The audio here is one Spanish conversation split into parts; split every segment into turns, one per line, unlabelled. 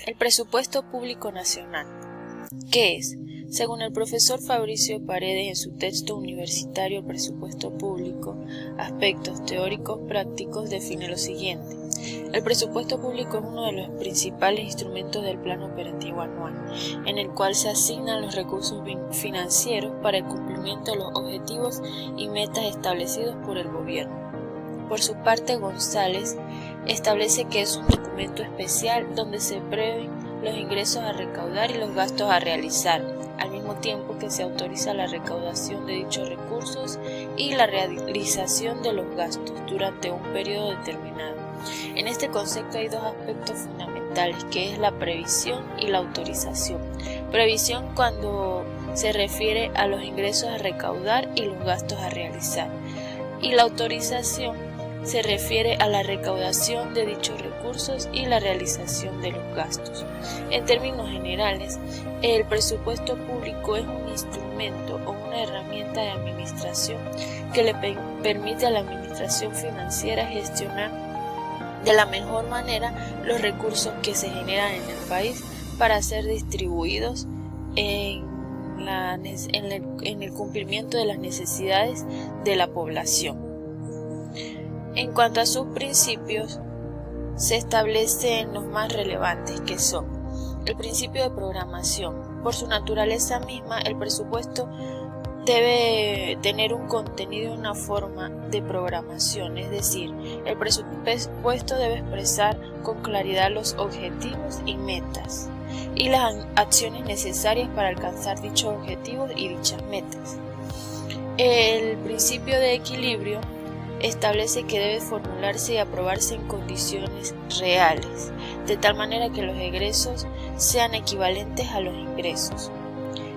El presupuesto público nacional. ¿Qué es? Según el profesor Fabricio Paredes en su texto universitario El presupuesto público, aspectos teóricos prácticos, define lo siguiente. El presupuesto público es uno de los principales instrumentos del plan operativo anual, en el cual se asignan los recursos financieros para el cumplimiento de los objetivos y metas establecidos por el gobierno. Por su parte, González establece que es un documento especial donde se prevén los ingresos a recaudar y los gastos a realizar, al mismo tiempo que se autoriza la recaudación de dichos recursos y la realización de los gastos durante un periodo determinado. En este concepto hay dos aspectos fundamentales, que es la previsión y la autorización. Previsión cuando se refiere a los ingresos a recaudar y los gastos a realizar, y la autorización se refiere a la recaudación de dichos recursos y la realización de los gastos. En términos generales, el presupuesto público es un instrumento o una herramienta de administración que le permite a la administración financiera gestionar de la mejor manera los recursos que se generan en el país para ser distribuidos en el cumplimiento de las necesidades de la población. En cuanto a sus principios, se establecen los más relevantes, que son el principio de programación. Por su naturaleza misma, el presupuesto debe tener un contenido y una forma de programación, es decir, el presupuesto debe expresar con claridad los objetivos y metas y las acciones necesarias para alcanzar dichos objetivos y dichas metas. El principio de equilibrio establece que debe formularse y aprobarse en condiciones reales, de tal manera que los egresos sean equivalentes a los ingresos.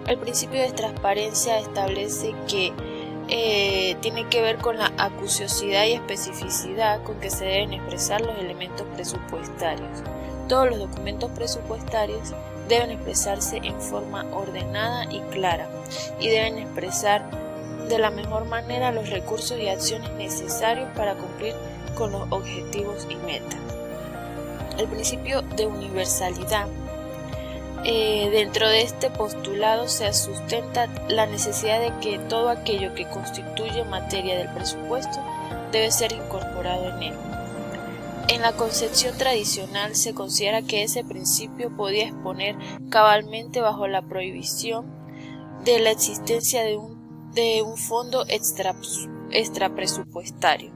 El principio de transparencia establece que tiene que ver con la acuciosidad y especificidad con que se deben expresar los elementos presupuestarios. Todos los documentos presupuestarios deben expresarse en forma ordenada y clara, y deben expresar de la mejor manera los recursos y acciones necesarios para cumplir con los objetivos y metas. El principio de universalidad. Dentro de este postulado se sustenta la necesidad de que todo aquello que constituye materia del presupuesto debe ser incorporado en él. En la concepción tradicional se considera que ese principio podía exponer cabalmente bajo la prohibición de la existencia de un fondo extrapresupuestario.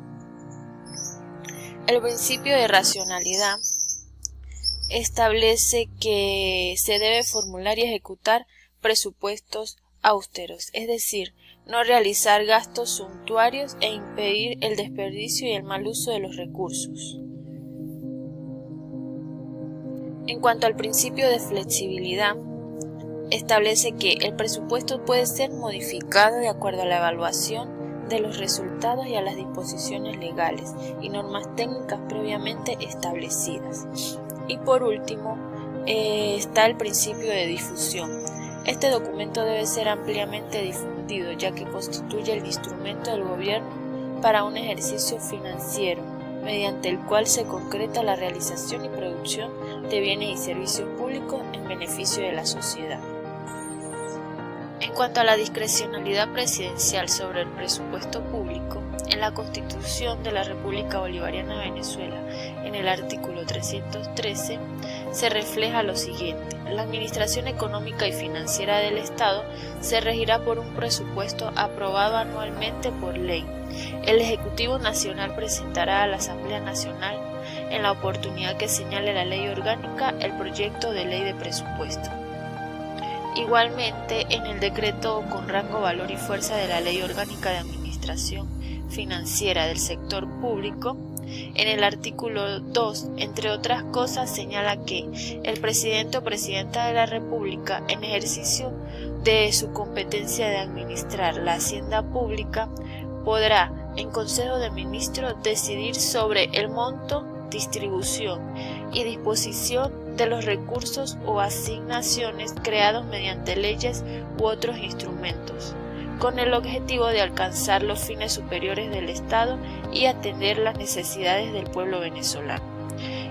El principio de racionalidad establece que se debe formular y ejecutar presupuestos austeros, es decir, no realizar gastos suntuarios e impedir el desperdicio y el mal uso de los recursos. En cuanto al principio de flexibilidad, establece que el presupuesto puede ser modificado de acuerdo a la evaluación de los resultados y a las disposiciones legales y normas técnicas previamente establecidas. Y por último, está el principio de difusión. Este documento debe ser ampliamente difundido, ya que constituye el instrumento del gobierno para un ejercicio financiero, mediante el cual se concreta la realización y producción de bienes y servicios públicos en beneficio de la sociedad. En cuanto a la discrecionalidad presidencial sobre el presupuesto público, en la Constitución de la República Bolivariana de Venezuela, en el artículo 313, se refleja lo siguiente: la administración económica y financiera del Estado se regirá por un presupuesto aprobado anualmente por ley. El Ejecutivo Nacional presentará a la Asamblea Nacional, en la oportunidad que señale la ley orgánica, el proyecto de ley de presupuesto. Igualmente, en el decreto con rango, valor y fuerza de la Ley Orgánica de Administración Financiera del Sector Público, en el artículo 2, entre otras cosas, señala que el presidente o presidenta de la República, en ejercicio de su competencia de administrar la hacienda pública, podrá, en Consejo de Ministros, decidir sobre el monto, distribución y disposición de los recursos o asignaciones creados mediante leyes u otros instrumentos, con el objetivo de alcanzar los fines superiores del Estado y atender las necesidades del pueblo venezolano.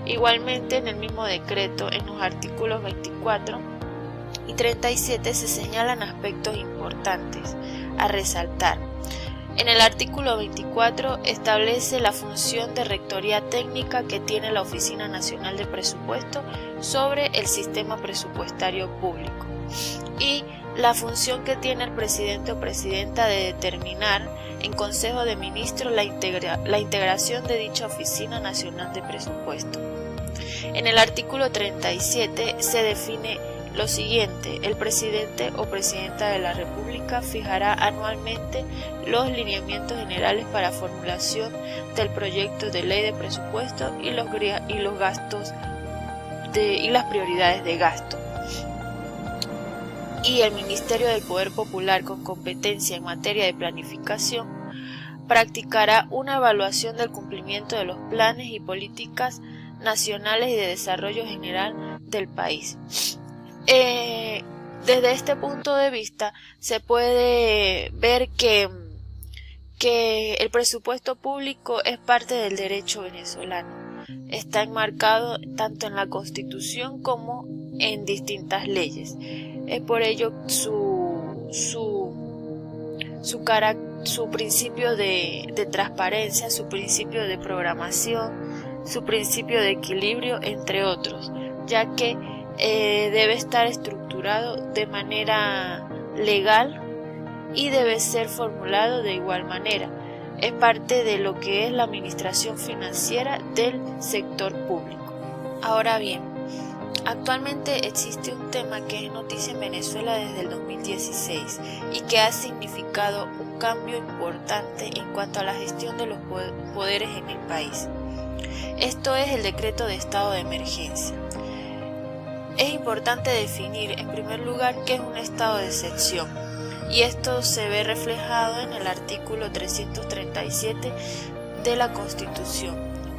Igualmente, en el mismo decreto, en los artículos 24 y 37 se señalan aspectos importantes a resaltar. En el artículo 24 establece la función de rectoría técnica que tiene la Oficina Nacional de Presupuesto sobre el sistema presupuestario público y la función que tiene el presidente o presidenta de determinar en Consejo de Ministros la integración de dicha Oficina Nacional de Presupuesto. En el artículo 37 se define lo siguiente: el presidente o presidenta de la República fijará anualmente los lineamientos generales para formulación del proyecto de ley de presupuesto y los gastos y las prioridades de gasto. Y el Ministerio del Poder Popular, con competencia en materia de planificación, practicará una evaluación del cumplimiento de los planes y políticas nacionales y de desarrollo general del país. Desde este punto de vista se puede ver que el presupuesto público es parte del derecho venezolano. Está enmarcado tanto en la Constitución como en distintas leyes. Es por ello su principio de transparencia, su principio de programación, su principio de equilibrio, entre otros, ya que debe estar estructurado de manera legal y debe ser formulado de igual manera. Es parte de lo que es la administración financiera del sector público. Ahora bien, actualmente existe un tema que es noticia en Venezuela desde el 2016 y que ha significado un cambio importante en cuanto a la gestión de los poderes en el país. Esto es el decreto de estado de emergencia. Es importante definir en primer lugar qué es un estado de excepción, y esto se ve reflejado en el artículo 337 de la Constitución,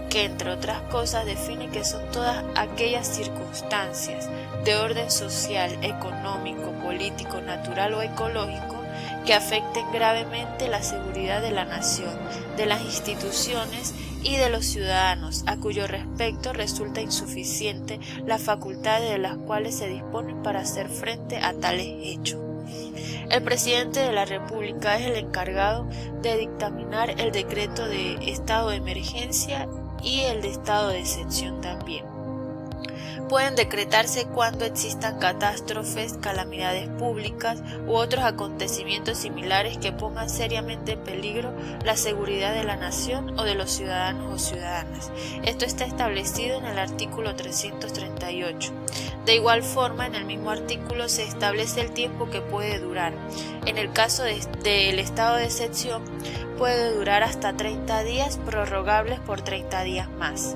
que entre otras cosas define que son todas aquellas circunstancias de orden social, económico, político, natural o ecológico que afecten gravemente la seguridad de la nación, de las instituciones y de los ciudadanos, a cuyo respecto resulta insuficiente las facultades de las cuales se disponen para hacer frente a tales hechos. El presidente de la República es el encargado de dictaminar el decreto de estado de emergencia y el de estado de excepción también. Pueden decretarse cuando existan catástrofes, calamidades públicas u otros acontecimientos similares que pongan seriamente en peligro la seguridad de la nación o de los ciudadanos o ciudadanas. Esto está establecido en el artículo 338. De igual forma, en el mismo artículo se establece el tiempo que puede durar. En el caso del estado de excepción, puede durar hasta 30 días, prorrogables por 30 días más.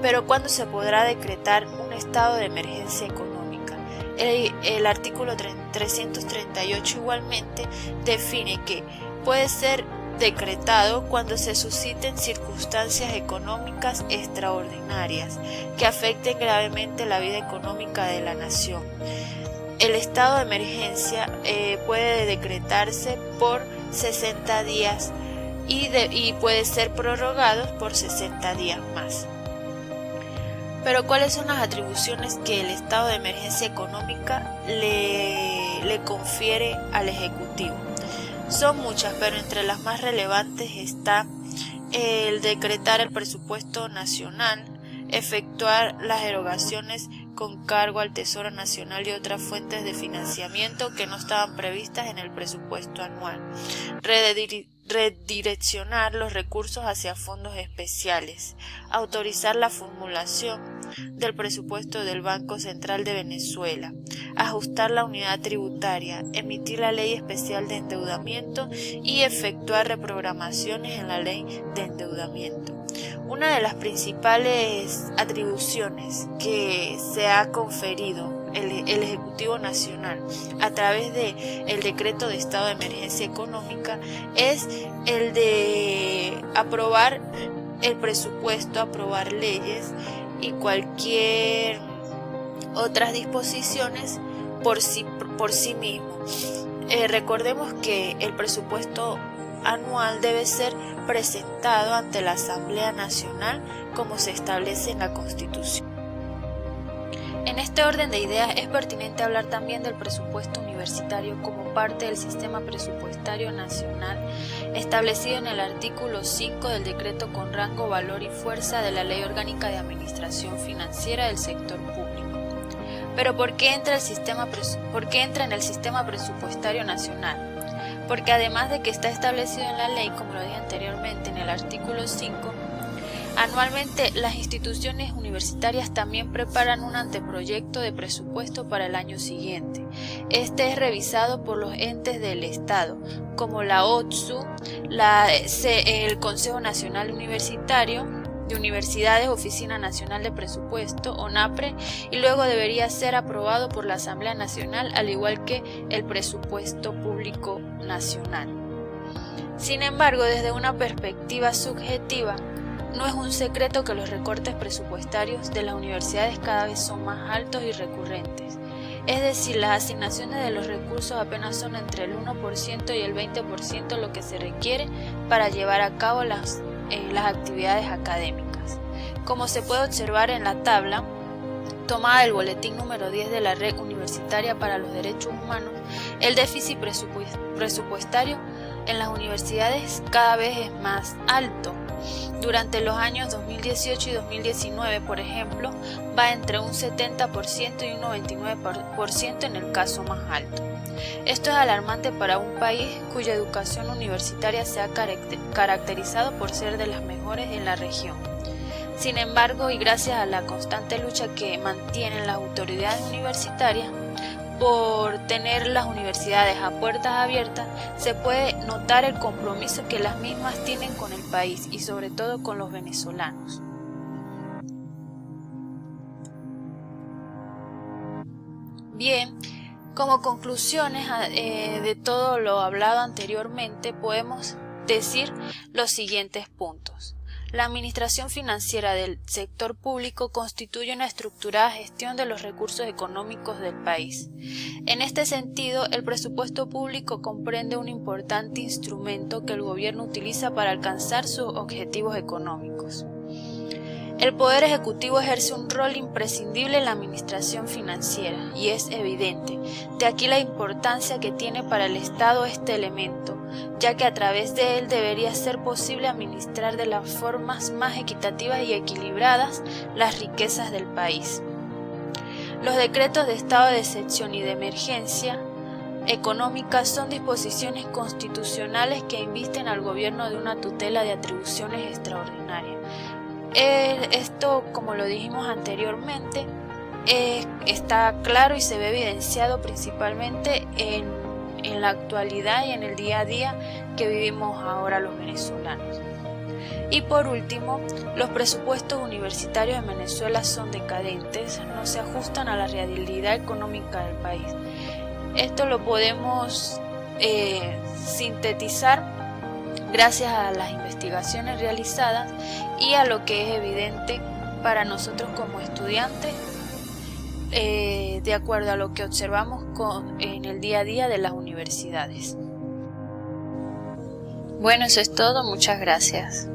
Pero ¿cuándo se podrá decretar un estado de emergencia económica? El artículo 338 igualmente define que puede ser decretado cuando se susciten circunstancias económicas extraordinarias que afecten gravemente la vida económica de la nación. El estado de emergencia puede decretarse por 60 días y puede ser prorrogado por 60 días más. Pero ¿cuáles son las atribuciones que el estado de emergencia económica le confiere al Ejecutivo? Son muchas, pero entre las más relevantes está el decretar el presupuesto nacional, efectuar las erogaciones con cargo al Tesoro Nacional y otras fuentes de financiamiento que no estaban previstas en el presupuesto anual, redireccionar los recursos hacia fondos especiales, autorizar la formulación del presupuesto del Banco Central de Venezuela, ajustar la unidad tributaria, emitir la ley especial de endeudamiento y efectuar reprogramaciones en la ley de endeudamiento. Una de las principales atribuciones que se ha conferido el Ejecutivo Nacional a través de el decreto de estado de emergencia económica es el de aprobar el presupuesto, aprobar leyes y cualquier otras disposiciones por sí mismo. Recordemos que el presupuesto anual debe ser presentado ante la Asamblea Nacional como se establece en la Constitución. En este orden de ideas es pertinente hablar también del presupuesto universitario como parte del sistema presupuestario nacional establecido en el artículo 5 del decreto con rango, valor y fuerza de la Ley Orgánica de Administración Financiera del Sector Público. Pero ¿por qué entra en el sistema presupuestario nacional? Porque además de que está establecido en la ley, como lo dije anteriormente en el artículo 5, anualmente las instituciones universitarias también preparan un anteproyecto de presupuesto para el año siguiente. Este es revisado por los entes del Estado, como la OTSU, el Consejo Nacional Universitario de Universidades, Oficina Nacional de Presupuesto, ONAPRE, y luego debería ser aprobado por la Asamblea Nacional, al igual que el presupuesto público nacional. Sin embargo, desde una perspectiva subjetiva, no es un secreto que los recortes presupuestarios de las universidades cada vez son más altos y recurrentes. Es decir, las asignaciones de los recursos apenas son entre el 1% y el 20% lo que se requiere para llevar a cabo las actividades académicas. Como se puede observar en la tabla tomada del boletín número 10 de la Red Universitaria para los Derechos Humanos, el déficit presupuestario en las universidades cada vez es más alto. Durante los años 2018 y 2019, por ejemplo, va entre un 70% y un 99% en el caso más alto. Esto es alarmante para un país cuya educación universitaria se ha caracterizado por ser de las mejores en la región. Sin embargo, y gracias a la constante lucha que mantienen las autoridades universitarias por tener las universidades a puertas abiertas, se puede notar el compromiso que las mismas tienen con el país y sobre todo con los venezolanos. Bien, como conclusiones de todo lo hablado anteriormente, podemos decir los siguientes puntos. La administración financiera del sector público constituye una estructurada gestión de los recursos económicos del país. En este sentido, el presupuesto público comprende un importante instrumento que el gobierno utiliza para alcanzar sus objetivos económicos. El Poder Ejecutivo ejerce un rol imprescindible en la administración financiera y es evidente, de aquí la importancia que tiene para el Estado este elemento, ya que a través de él debería ser posible administrar de las formas más equitativas y equilibradas las riquezas del país. Los decretos de estado de excepción y de emergencia económica son disposiciones constitucionales que invisten al gobierno de una tutela de atribuciones extraordinarias. Esto, como lo dijimos anteriormente, está claro y se ve evidenciado principalmente en la actualidad y en el día a día que vivimos ahora los venezolanos. Y por último, los presupuestos universitarios en Venezuela son decadentes, no se ajustan a la realidad económica del país. Esto lo podemos sintetizar gracias a las investigaciones realizadas y a lo que es evidente para nosotros como estudiantes, de acuerdo a lo que observamos en el día a día de las universidades. Bueno, eso es todo, muchas gracias.